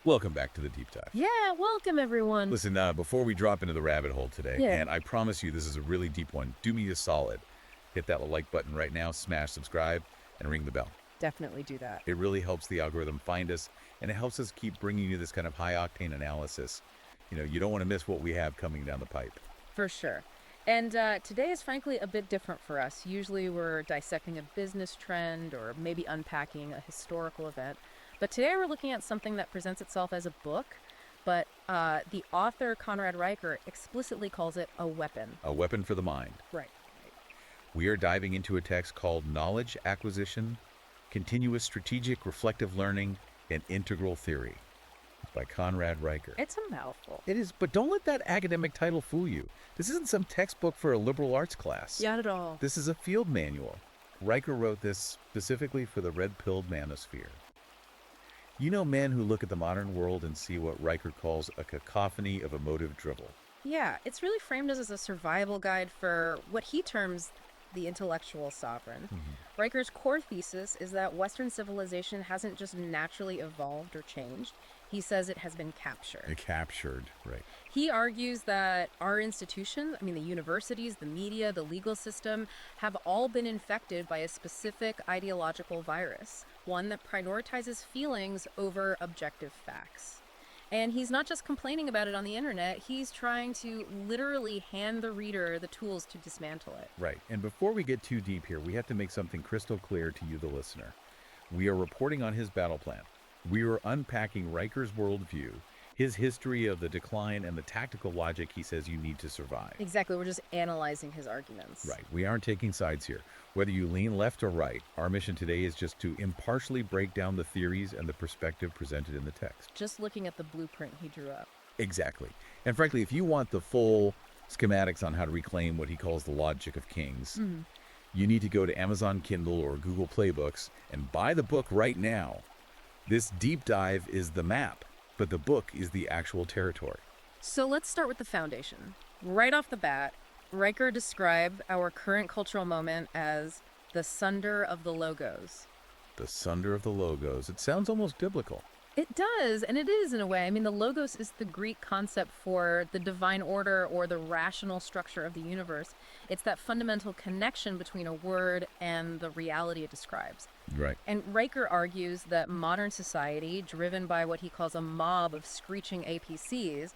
Welcome back to the Deep Dive. Yeah, welcome everyone. Listen, before we drop into the rabbit hole today, Yeah. and I promise you this is a really deep one, do me a solid. Hit that like button right now, smash subscribe, and ring the bell. Definitely do that. It really helps the algorithm find us, and it helps us keep bringing you this kind of high-octane analysis. You don't want to miss what we have coming down the pipe. For sure. And today is frankly a bit different for us. Usually we're dissecting a business trend or maybe unpacking a historical event. But today we're looking at something that presents itself as a book, but the author, Conrad Riker, explicitly calls it a weapon. A weapon for the mind. Right. We are diving into a text called Knowledge Acquisition, Continuous Strategic Reflective Learning, and Integral Theory by Conrad Riker. It's a mouthful. It is, but don't let that academic title fool you. This isn't some textbook for a liberal arts class. Not at all. This is a field manual. Riker wrote this specifically for the red-pilled manosphere. You know men who look at the modern world and see what Riker calls a cacophony of emotive drivel. Yeah, it's really framed as a survival guide for what he terms the intellectual sovereign. Riker's core thesis is that Western civilization hasn't just naturally evolved or changed. He says it has been captured. Captured, right. He argues that our institutions, the universities, the media, the legal system, have all been infected by a specific ideological virus, one that prioritizes feelings over objective facts. And he's not just complaining about it on the internet, he's trying to literally hand the reader the tools to dismantle it. Right. And before we get too deep here, we have to make something crystal clear to you, the listener. We are reporting on his battle plan. We are unpacking Riker's worldview, his history of the decline, and the tactical logic he says you need to survive. Exactly. We're just analyzing his arguments. Right. We aren't taking sides here. Whether you lean left or right, our mission today is just to impartially break down the theories and the perspective presented in the text. Just looking at the blueprint he drew up. Exactly. And frankly, if you want the full schematics on how to reclaim what he calls the logic of kings, you need to go to Amazon Kindle or Google Play Books and buy the book right now. This deep dive is the map, but the book is the actual territory. So let's start with the foundation. Right off the bat, Riker described our current cultural moment as the sunder of the logos. The sunder of the logos. It sounds almost biblical. It does, and it is in a way. The logos is the Greek concept for the divine order or the rational structure of the universe. It's that fundamental connection between a word and the reality it describes. Right. And Riker argues that modern society, driven by what he calls a mob of screeching APCs,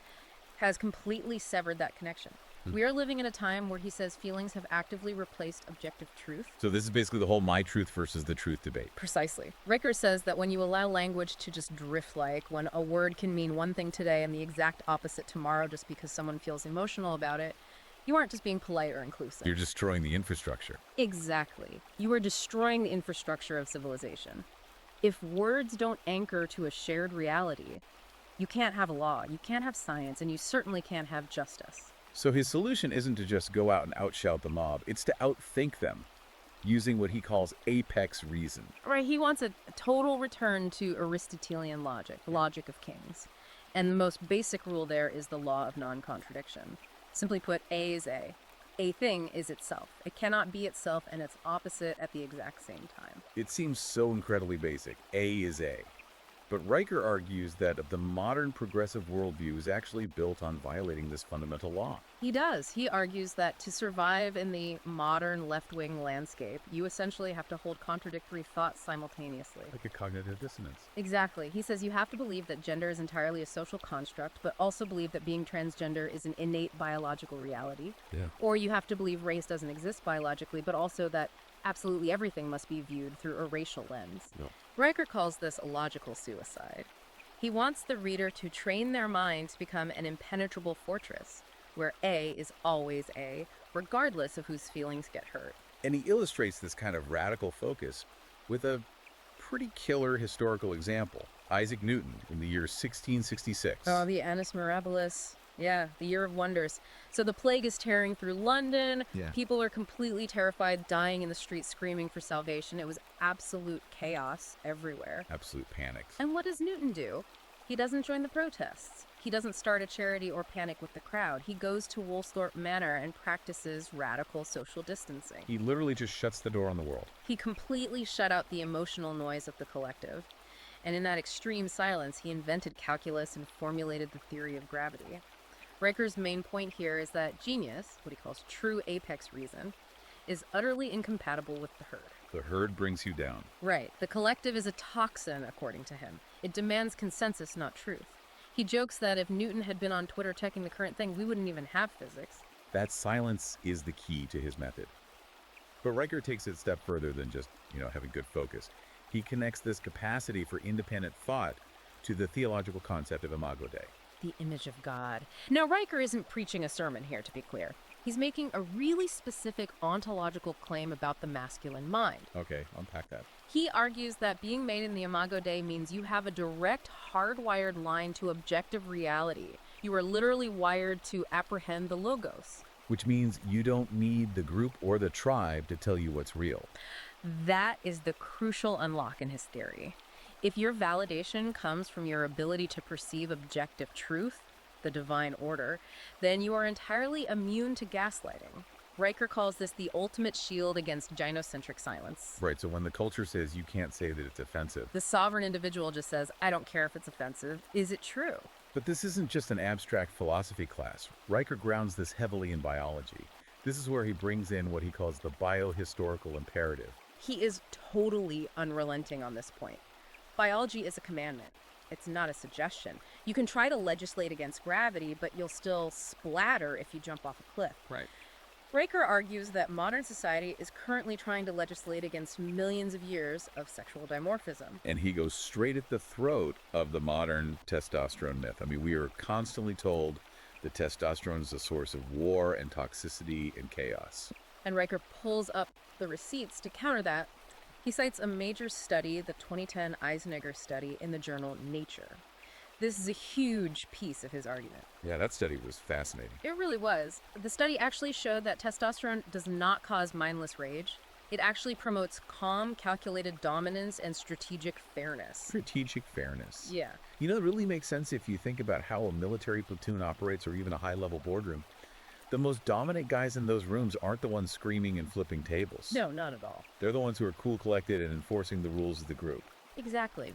has completely severed that connection. We are living in a time where he says feelings have actively replaced objective truth. So this is basically the whole my truth versus the truth debate. Precisely. Riker says that when you allow language to just drift, like when a word can mean one thing today and the exact opposite tomorrow just because someone feels emotional about it, you aren't just being polite or inclusive. You're destroying the infrastructure. Exactly. You are destroying the infrastructure of civilization. If words don't anchor to a shared reality, you can't have a law, you can't have science, and you certainly can't have justice. So his solution isn't to just go out and outshout the mob, it's to outthink them, using what he calls apex reason. Right, he wants a total return to Aristotelian logic, the logic of kings. And the most basic rule there is the law of non-contradiction. Simply put, A is A. A thing is itself. It cannot be itself and its opposite at the exact same time. It seems so incredibly basic. A is A. But Riker argues that the modern progressive worldview is actually built on violating this fundamental law. He does. He argues that to survive in the modern left-wing landscape, you essentially have to hold contradictory thoughts simultaneously. Like a cognitive dissonance. Exactly. He says you have to believe that gender is entirely a social construct, but also believe that being transgender is an innate biological reality. Yeah. Or you have to believe race doesn't exist biologically, but also that absolutely everything must be viewed through a racial lens. No. Riker calls this a logical suicide. He wants the reader to train their mind to become an impenetrable fortress, where A is always A, regardless of whose feelings get hurt. And he illustrates this kind of radical focus with a pretty killer historical example. Isaac Newton in the year 1666. Oh, the Annus Mirabilis. Yeah, the Year of Wonders. So the plague is tearing through London. Yeah. People are completely terrified, dying in the streets, screaming for salvation. It was absolute chaos everywhere. Absolute panic. And what does Newton do? He doesn't join the protests. He doesn't start a charity or panic with the crowd. He goes to Woolsthorpe Manor and practices radical social distancing. He literally just shuts the door on the world. He completely shut out the emotional noise of the collective. And in that extreme silence, he invented calculus and formulated the theory of gravity. Riker's main point here is that genius, what he calls true apex reason, is utterly incompatible with the herd. The herd brings you down. Right. The collective is a toxin, according to him. It demands consensus, not truth. He jokes that if Newton had been on Twitter checking the current thing, we wouldn't even have physics. That silence is the key to his method. But Riker takes it a step further than just, having good focus. He connects this capacity for independent thought to the theological concept of imago Dei. The image of God. Now, Riker isn't preaching a sermon here, to be clear. He's making a really specific ontological claim about the masculine mind. Okay, unpack that. He argues that being made in the imago Dei means you have a direct, hardwired line to objective reality. You are literally wired to apprehend the logos. Which means you don't need the group or the tribe to tell you what's real. That is the crucial unlock in his theory. If your validation comes from your ability to perceive objective truth, the divine order, then you are entirely immune to gaslighting. Riker calls this the ultimate shield against gynocentric silence. Right, so when the culture says you can't say that it's offensive. The sovereign individual just says, I don't care if it's offensive. Is it true? But this isn't just an abstract philosophy class. Riker grounds this heavily in biology. This is where he brings in what he calls the biohistorical imperative. He is totally unrelenting on this point. Biology is a commandment. It's not a suggestion. You can try to legislate against gravity, but you'll still splatter if you jump off a cliff. Right. Riker argues that modern society is currently trying to legislate against millions of years of sexual dimorphism. And he goes straight at the throat of the modern testosterone myth. I mean, we are constantly told that testosterone is a source of war and toxicity and chaos. And Riker pulls up the receipts to counter that. He cites a major study, the 2010 Eisenegger study in the journal Nature. This is a huge piece of his argument. Yeah, that study was fascinating. It really was. The study actually showed that testosterone does not cause mindless rage. It actually promotes calm, calculated dominance and strategic fairness. Strategic fairness. Yeah. It really makes sense if you think about how a military platoon operates or even a high-level boardroom. The most dominant guys in those rooms aren't the ones screaming and flipping tables. No, not at all. They're the ones who are cool, collected, and enforcing the rules of the group. Exactly.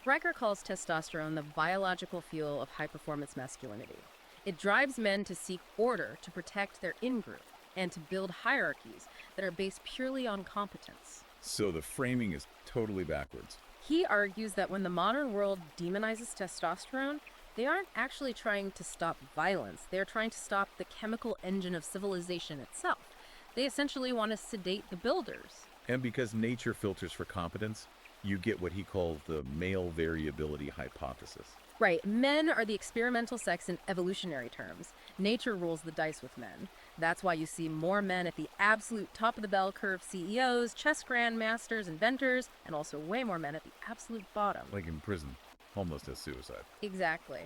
Riker calls testosterone the biological fuel of high-performance masculinity. It drives men to seek order, to protect their in-group, and to build hierarchies that are based purely on competence. So the framing is totally backwards. He argues that when the modern world demonizes testosterone, they aren't actually trying to stop violence. They're trying to stop the chemical engine of civilization itself. They essentially want to sedate the builders. And because nature filters for competence, you get what he calls the male variability hypothesis. Right. Men are the experimental sex in evolutionary terms. Nature rolls the dice with men. That's why you see more men at the absolute top of the bell curve CEOs, chess grandmasters, inventors, and also way more men at the absolute bottom. Like in prison, homelessness, suicide. Exactly.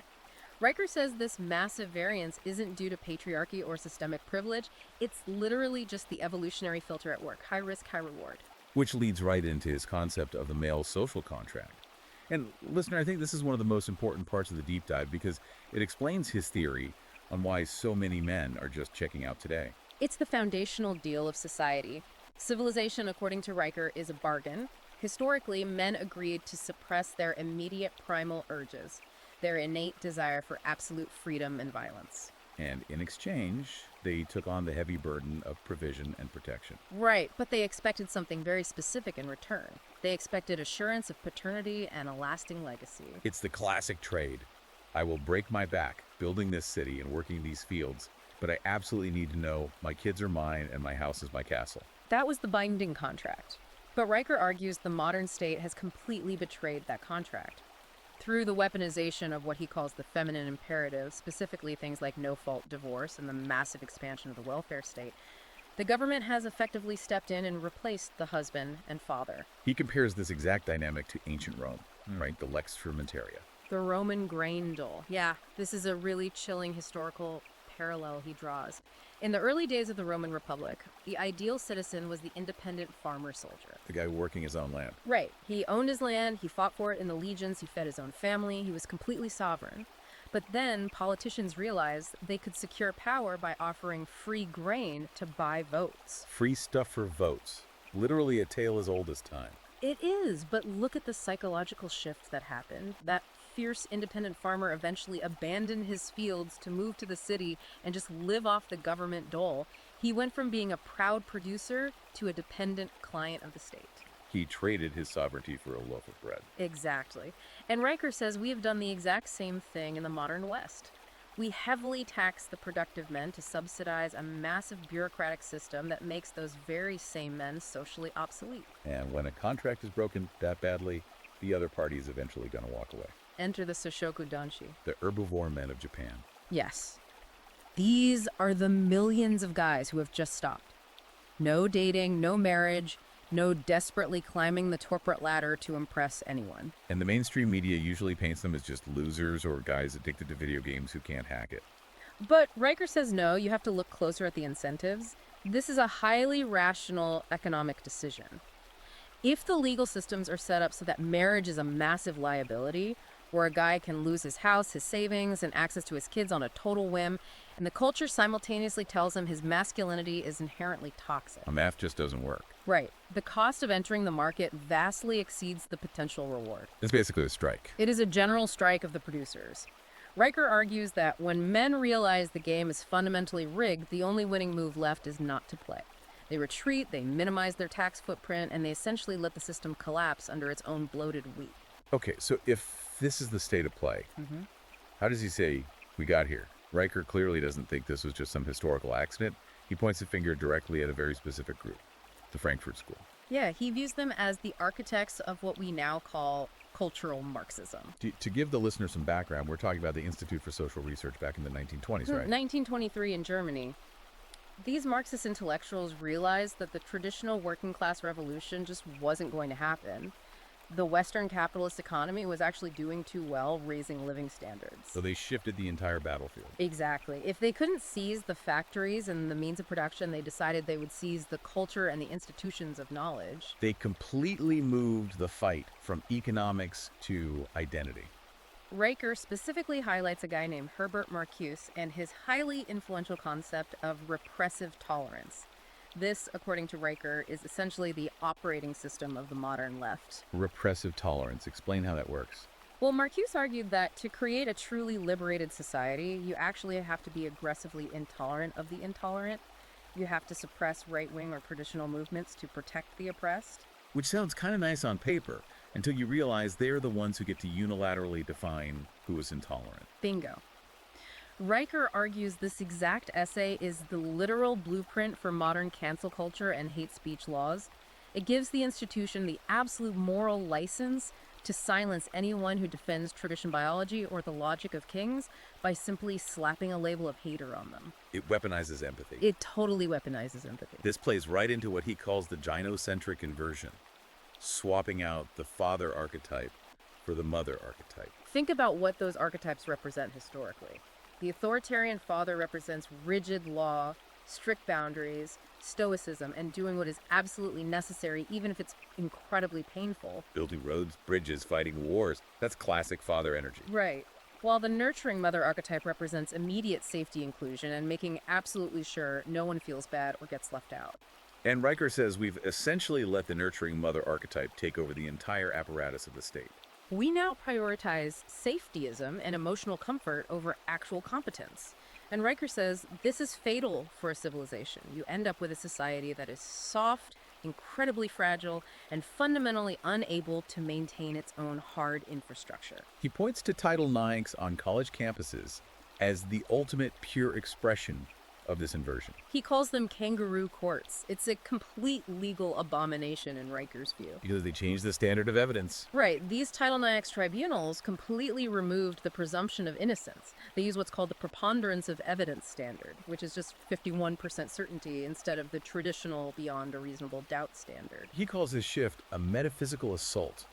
Riker says this massive variance isn't due to patriarchy or systemic privilege. It's literally just the evolutionary filter at work. High risk, high reward. Which leads right into his concept of the male social contract. And listener, I think this is one of the most important parts of the deep dive because it explains his theory on why so many men are just checking out today. It's the foundational deal of society. Civilization, according to Riker, is a bargain. Historically, men agreed to suppress their immediate primal urges, their innate desire for absolute freedom and violence. And in exchange, they took on the heavy burden of provision and protection. Right, but they expected something very specific in return. They expected assurance of paternity and a lasting legacy. It's the classic trade. I will break my back building this city and working these fields, but I absolutely need to know my kids are mine and my house is my castle. That was the binding contract. But Riker argues the modern state has completely betrayed that contract. Through the weaponization of what he calls the feminine imperative, specifically things like no-fault divorce and the massive expansion of the welfare state, the government has effectively stepped in and replaced the husband and father. He compares this exact dynamic to ancient Rome, right? The lex fermentaria. The Roman grain dole. Yeah, this is a really chilling historical parallel he draws. In the early days of the Roman Republic, the ideal citizen was the independent farmer soldier. The guy working his own land. Right. He owned his land, he fought for it in the legions, he fed his own family, he was completely sovereign. But then politicians realized they could secure power by offering free grain to buy votes. Free stuff for votes. Literally a tale as old as time. It is, but look at the psychological shift that happened. That fierce independent farmer eventually abandoned his fields to move to the city and just live off the government dole. He went from being a proud producer to a dependent client of the state. He traded his sovereignty for a loaf of bread. Exactly. And Riker says we have done the exact same thing in the modern West. We heavily tax the productive men to subsidize a massive bureaucratic system that makes those very same men socially obsolete. And when a contract is broken that badly, the other party is eventually going to walk away. Enter the Soshoku Danshi. The herbivore men of Japan. Yes. These are the millions of guys who have just stopped. No dating, no marriage, no desperately climbing the corporate ladder to impress anyone. And the mainstream media usually paints them as just losers or guys addicted to video games who can't hack it. But Riker says no, you have to look closer at the incentives. This is a highly rational economic decision. If the legal systems are set up so that marriage is a massive liability, where a guy can lose his house, his savings, and access to his kids on a total whim, and the culture simultaneously tells him his masculinity is inherently toxic. The math just doesn't work. Right. The cost of entering the market vastly exceeds the potential reward. It's basically a strike. It is a general strike of the producers. Riker argues that when men realize the game is fundamentally rigged, the only winning move left is not to play. They retreat, they minimize their tax footprint, and they essentially let the system collapse under its own bloated weight. Okay, so if this is the state of play, how does he say we got here? Riker clearly doesn't think this was just some historical accident. He points the finger directly at a very specific group, the Frankfurt School. Yeah, he views them as the architects of what we now call cultural Marxism. To give the listener some background, we're talking about the Institute for Social Research back in the 1920s, right? 1923 in Germany. These Marxist intellectuals realized that the traditional working class revolution just wasn't going to happen. The Western capitalist economy was actually doing too well, raising living standards. So they shifted the entire battlefield. Exactly. If they couldn't seize the factories and the means of production, they decided they would seize the culture and the institutions of knowledge. They completely moved the fight from economics to identity. Riker specifically highlights a guy named Herbert Marcuse and his highly influential concept of repressive tolerance. This, according to Riker, is essentially the operating system of the modern left. Repressive tolerance. Explain how that works. Well, Marcuse argued that to create a truly liberated society, you actually have to be aggressively intolerant of the intolerant. You have to suppress right-wing or traditional movements to protect the oppressed. Which sounds kind of nice on paper, until you realize they're the ones who get to unilaterally define who is intolerant. Bingo. Riker argues this exact essay is the literal blueprint for modern cancel culture and hate speech laws. It gives the institution the absolute moral license to silence anyone who defends tradition biology or the logic of kings by simply slapping a label of hater on them. It weaponizes empathy. It totally weaponizes empathy. This plays right into what he calls the gynocentric inversion, swapping out the father archetype for the mother archetype. Think about what those archetypes represent historically. The authoritarian father represents rigid law, strict boundaries, stoicism, and doing what is absolutely necessary, even if it's incredibly painful. Building roads, bridges, fighting wars. That's classic father energy. Right. While the nurturing mother archetype represents immediate safety inclusion and making absolutely sure no one feels bad or gets left out. And Riker says we've essentially let the nurturing mother archetype take over the entire apparatus of the state. We now prioritize safetyism and emotional comfort over actual competence. And Riker says this is fatal for a civilization. You end up with a society that is soft, incredibly fragile, and fundamentally unable to maintain its own hard infrastructure. He points to Title IX on college campuses as the ultimate pure expression of this inversion. He calls them kangaroo courts. It's a complete legal abomination in Riker's view. Because they changed the standard of evidence. Right. These Title IX tribunals completely removed the presumption of innocence. They use what's called the preponderance of evidence standard, which is just 51% certainty instead of the traditional beyond a reasonable doubt standard. He calls this shift a metaphysical assault.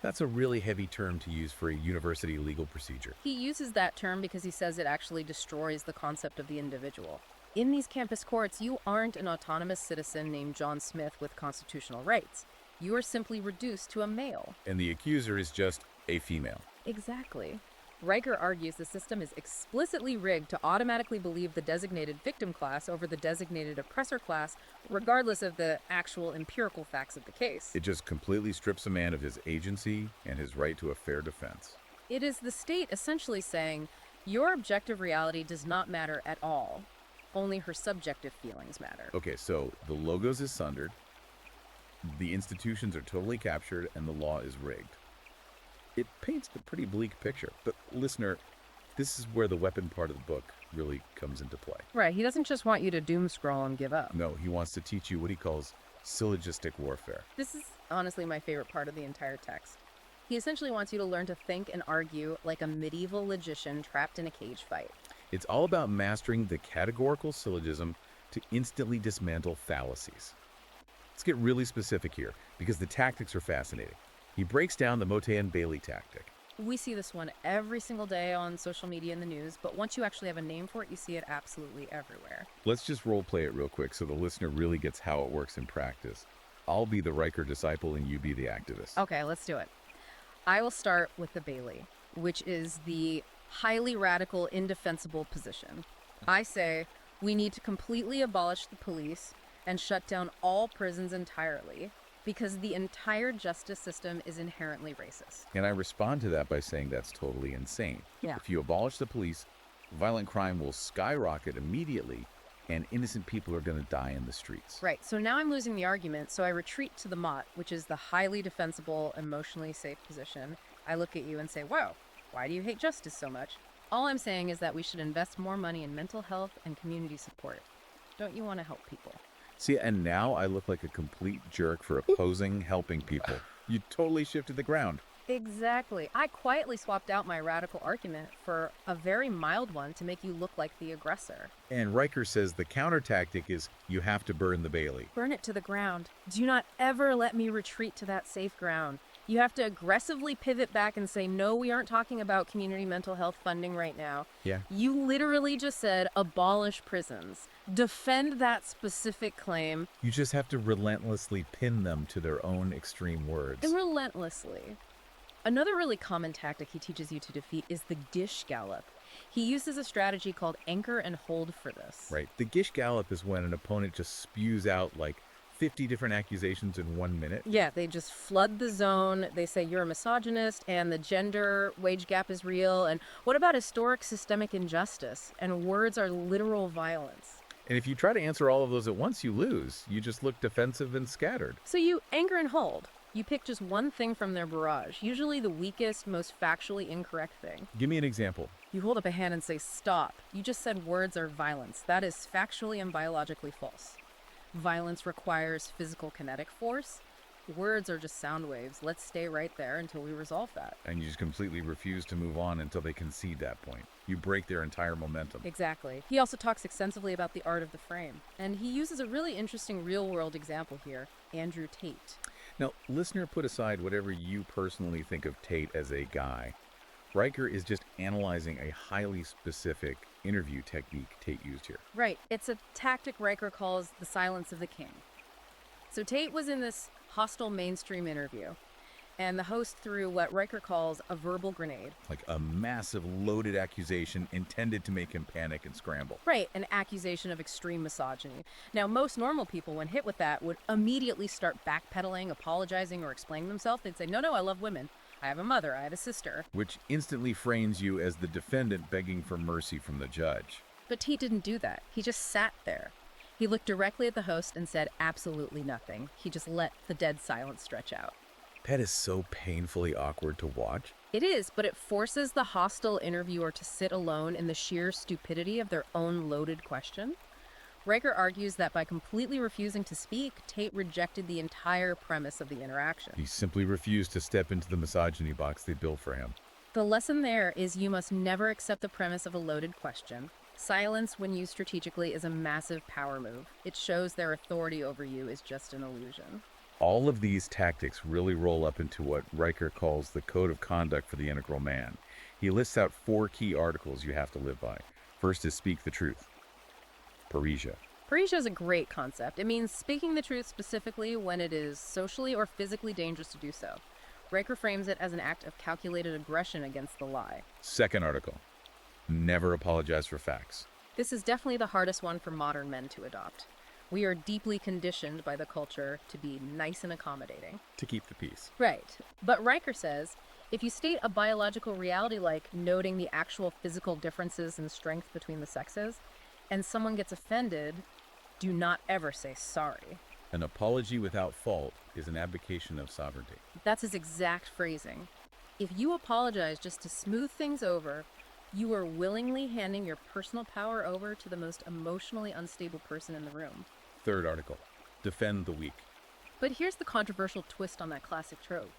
That's a really heavy term to use for a university legal procedure. He uses that term because he says it actually destroys the concept of the individual. In these campus courts, you aren't an autonomous citizen named John Smith with constitutional rights. You are simply reduced to a male. And the accuser is just a female. Exactly. Riker argues the system is explicitly rigged to automatically believe the designated victim class over the designated oppressor class, regardless of the actual empirical facts of the case. It just completely strips a man of his agency and his right to a fair defense. It is the state essentially saying, your objective reality does not matter at all. Only her subjective feelings matter. Okay, so the logos is sundered, the institutions are totally captured, and the law is rigged. It paints a pretty bleak picture. But listener, this is where the weapon part of the book really comes into play. Right, he doesn't just want you to doom scroll and give up. No, he wants to teach you what he calls syllogistic warfare. This is honestly my favorite part of the entire text. He essentially wants you to learn to think and argue like a medieval logician trapped in a cage fight. It's all about mastering the categorical syllogism to instantly dismantle fallacies. Let's get really specific here, because the tactics are fascinating. He breaks down the Motte and Bailey tactic. We see this one every single day on social media and the news, but once you actually have a name for it, you see it absolutely everywhere. Let's just role play it real quick so the listener really gets how it works in practice. I'll be the Riker disciple and you be the activist. Okay, let's do it. I will start with the Bailey, which is the highly radical, indefensible position. I say we need to completely abolish the police and shut down all prisons entirely because the entire justice system is inherently racist. And I respond to that by saying that's totally insane. Yeah. If you abolish the police, violent crime will skyrocket immediately and innocent people are going to die in the streets. Right, so now I'm losing the argument, so I retreat to the Mott, which is the highly defensible, emotionally safe position. I look at you and say, wow, why do you hate justice so much? All I'm saying is that we should invest more money in mental health and community support. Don't you want to help people? See, and now I look like a complete jerk for opposing helping people. You totally shifted the ground. Exactly. I quietly swapped out my radical argument for a very mild one to make you look like the aggressor. And Riker says the counter tactic is you have to burn the Bailey. Burn it to the ground. Do not ever let me retreat to that safe ground. You have to aggressively pivot back and say, no, we aren't talking about community mental health funding right now. Yeah. You literally just said abolish prisons. Defend that specific claim. You just have to relentlessly pin them to their own extreme words. And relentlessly. Another really common tactic he teaches you to defeat is the Gish Gallop. He uses a strategy called anchor and hold for this. Right. The Gish Gallop is when an opponent just spews out like 50 different accusations in 1 minute. Yeah, they just flood the zone. They say you're a misogynist and the gender wage gap is real. And what about historic systemic injustice? And words are literal violence. And if you try to answer all of those at once, you lose. You just look defensive and scattered. So you anchor and hold. You pick just one thing from their barrage, usually the weakest, most factually incorrect thing. Give me an example. You hold up a hand and say, stop. You just said words are violence. That is factually and biologically false. Violence requires physical kinetic force. Words are just sound waves. Let's stay right there until we resolve that. And you just completely refuse to move on until they concede that point. You break their entire momentum. Exactly. He also talks extensively about the art of the frame. And he uses a really interesting real-world example here, Andrew Tate. Now, listener, put aside whatever you personally think of Tate as a guy. Riker is just analyzing a highly specific interview technique Tate used here. Right. It's a tactic Riker calls the silence of the king. So Tate was in this hostile mainstream interview, and the host threw what Riker calls a verbal grenade. Like a massive loaded accusation intended to make him panic and scramble. Right, an accusation of extreme misogyny. Now, most normal people, when hit with that, would immediately start backpedaling, apologizing, or explaining themselves. They'd say, no, I love women. I have a mother. I have a sister. Which instantly frames you as the defendant begging for mercy from the judge. But Tate didn't do that. He just sat there. He looked directly at the host and said absolutely nothing. He just let the dead silence stretch out. That is so painfully awkward to watch. It is, but it forces the hostile interviewer to sit alone in the sheer stupidity of their own loaded question. Riker argues that by completely refusing to speak, Tate rejected the entire premise of the interaction. He simply refused to step into the misogyny box they built for him. The lesson there is you must never accept the premise of a loaded question. Silence, when used strategically, is a massive power move. It shows their authority over you is just an illusion. All of these tactics really roll up into what Riker calls the code of conduct for the integral man. He lists out 4 key articles you have to live by. First is speak the truth. Parrhesia. Parrhesia is a great concept. It means speaking the truth specifically when it is socially or physically dangerous to do so. Riker frames it as an act of calculated aggression against the lie. Second article, never apologize for facts. This is definitely the hardest one for modern men to adopt. We are deeply conditioned by the culture to be nice and accommodating. To keep the peace. Right. But Riker says, if you state a biological reality like noting the actual physical differences in strength between the sexes, and someone gets offended, do not ever say sorry. An apology without fault is an abdication of sovereignty. That's his exact phrasing. If you apologize just to smooth things over, you are willingly handing your personal power over to the most emotionally unstable person in the room. Third article, defend the weak. But here's the controversial twist on that classic trope.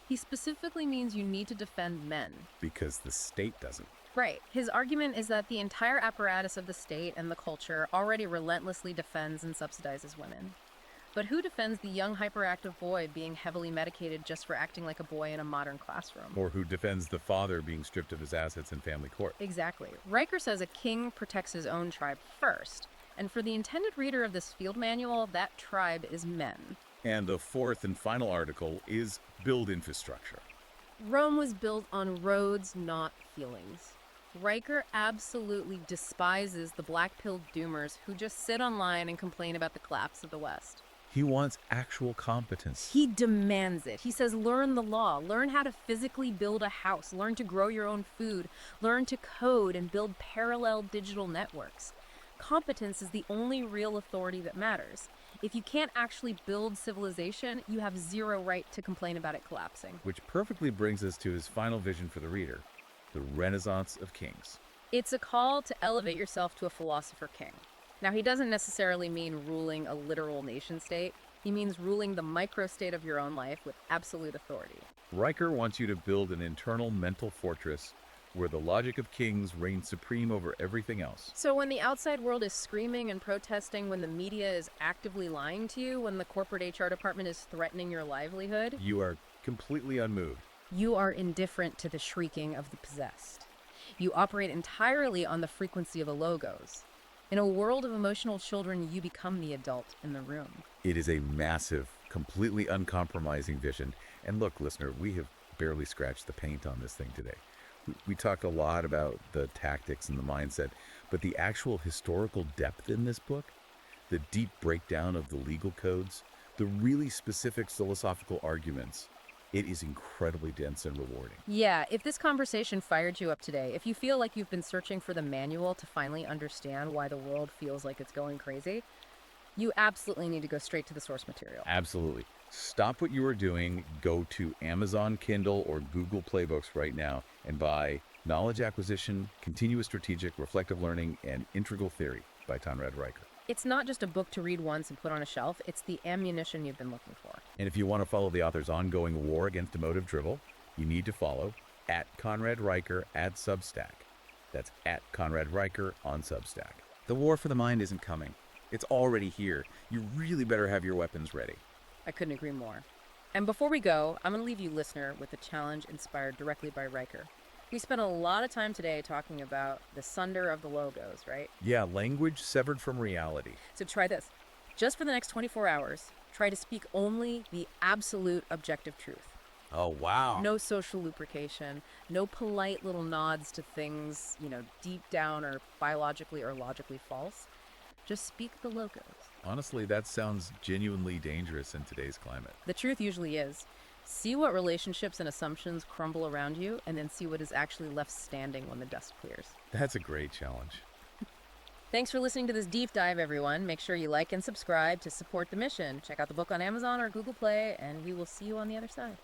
He specifically means you need to defend men. Because the state doesn't. Right. His argument is that the entire apparatus of the state and the culture already relentlessly defends and subsidizes women. But who defends the young hyperactive boy being heavily medicated just for acting like a boy in a modern classroom? Or who defends the father being stripped of his assets in family court? Exactly. Riker says a king protects his own tribe first. And for the intended reader of this field manual, that tribe is men. And the fourth and final article is build infrastructure. Rome was built on roads, not feelings. Riker absolutely despises the black-pilled doomers who just sit online and complain about the collapse of the West. He wants actual competence. He demands it. He says, learn the law, learn how to physically build a house, learn to grow your own food, learn to code and build parallel digital networks. Competence is the only real authority that matters. If you can't actually build civilization, you have zero right to complain about it collapsing. Which perfectly brings us to his final vision for the reader, the Renaissance of Kings. It's a call to elevate yourself to a philosopher king. Now, he doesn't necessarily mean ruling a literal nation state. He means ruling the micro-state of your own life with absolute authority. Riker wants you to build an internal mental fortress where the logic of kings reigns supreme over everything else. So when the outside world is screaming and protesting, when the media is actively lying to you, when the corporate HR department is threatening your livelihood, You are completely unmoved. you are indifferent to the shrieking of the possessed. You operate entirely on the frequency of the logos. In a world of emotional children, you become the adult in the room. It is a massive, completely uncompromising vision. And look, listener, we have barely scratched the paint on this thing today. We talked a lot about the tactics and the mindset, but the actual historical depth in this book, the deep breakdown of the legal codes, the really specific philosophical arguments, it is incredibly dense and rewarding. Yeah, if this conversation fired you up today, if you feel like you've been searching for the manual to finally understand why the world feels like it's going crazy, you absolutely need to go straight to the source material. Absolutely. Stop what you are doing, go to Amazon Kindle or Google Playbooks right now and buy Knowledge Acquisition, Continuous Strategic, Reflective Learning, and Integral Theory by Conrad Riker. It's not just a book to read once and put on a shelf, it's the ammunition you've been looking for. And if you want to follow the author's ongoing war against emotive drivel, you need to follow at Conrad Riker at Substack. That's at Conrad Riker on Substack. The war for the mind isn't coming. It's already here. You really better have your weapons ready. I couldn't agree more. And before we go, I'm going to leave you, listener, with a challenge inspired directly by Riker. We spent a lot of time today talking about the sunder of the logos, right? Yeah, language severed from reality. So try this. Just for the next 24 hours, try to speak only the absolute objective truth. Oh, wow. No social lubrication, no polite little nods to things, deep down or biologically or logically false. Just speak the logos. Honestly, that sounds genuinely dangerous in today's climate. The truth usually is. See what relationships and assumptions crumble around you, and then see what is actually left standing when the dust clears. That's a great challenge. Thanks for listening to this deep dive, everyone. Make sure you like and subscribe to support the mission. Check out the book on Amazon or Google Play, and we will see you on the other side.